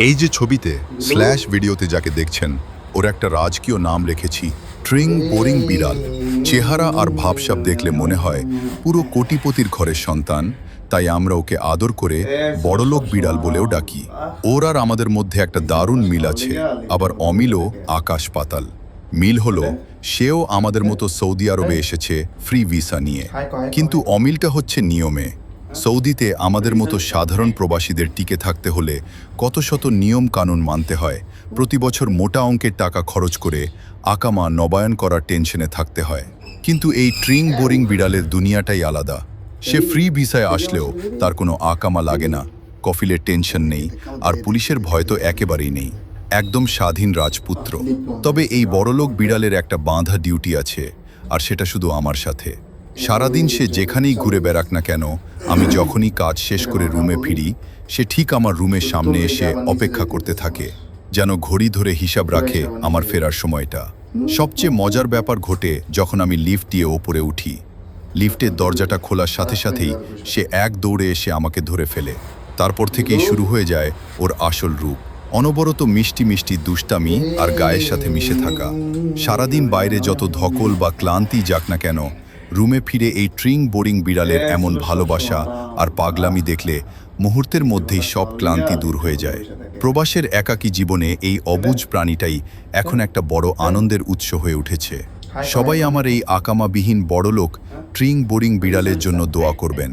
এই যে ছবিতে স্ল্যাশ ভিডিওতে যাকে দেখছেন ওর একটা রাজকীয় নাম রেখেছি ট্রিং বোরিং বিড়াল। চেহারা আর ভাবসাব দেখলে মনে হয় পুরো কোটিপতির ঘরের সন্তান, তাই আমরা ওকে আদর করে বড়লোক বিড়াল বলেও ডাকি। ওর আর আমাদের মধ্যে একটা দারুণ মিল আছে, আবার অমিলও আকাশ পাতাল। মিল হলো সেও আমাদের মতো সৌদি আরবে এসেছে ফ্রি ভিসা নিয়ে, কিন্তু অমিলটা হচ্ছে নিয়মে। সৌদিতে আমাদের মতো সাধারণ প্রবাসীদের টিকে থাকতে হলে কত শত নিয়ম কানুন মানতে হয়। প্রতি বছর মোটা অঙ্কের টাকা খরচ করে আকামা নবায়ন করার টেনশনে থাকতে হয়। কিন্তু এই ট্রিং বোরিং বিড়ালের দুনিয়াটাই আলাদা। সে ফ্রি ভিসায় আসলেও তার কোনো আকামা লাগে না, কফিলের টেনশন নেই, আর পুলিশের ভয় তো একেবারেই নেই। একদম স্বাধীন রাজপুত্র। তবে এই বড়লোক বিড়ালের একটা বাঁধা ডিউটি আছে, আর সেটা শুধু আমার সাথে। সারাদিন সে যেখানেই ঘুরে বেড়াক না কেন, আমি যখনই কাজ শেষ করে রুমে ফিরি, সে ঠিক আমার রুমের সামনে এসে অপেক্ষা করতে থাকে, যেন ঘড়ি ধরে হিসাব রাখে আমার ফেরার সময়টা। সবচেয়ে মজার ব্যাপার ঘটে যখন আমি লিফট দিয়ে ওপরে উঠি। লিফটের দরজাটা খোলার সাথে সাথেই সে এক দৌড়ে এসে আমাকে ধরে ফেলে। তারপর থেকেই শুরু হয়ে যায় ওর আসল রূপ, অনবরত মিষ্টি মিষ্টি দুষ্টামি আর গায়ের সাথে মিশে থাকা। সারাদিন বাইরে যত ধকল বা ক্লান্তি যাক না কেন, রুমে ফিরে এই ট্রিং বোরিং বিড়ালের এমন ভালোবাসা আর পাগলামি দেখলে মুহূর্তের মধ্যেই সব ক্লান্তি দূর হয়ে যায়। প্রবাসের একাকী জীবনে এই অবুঝ প্রাণীটাই এখন একটা বড় আনন্দের উৎস হয়ে উঠেছে। সবাই আমার এই আকামাবিহীন বড়লোক ট্রিং বোরিং বিড়ালের জন্য দোয়া করবেন।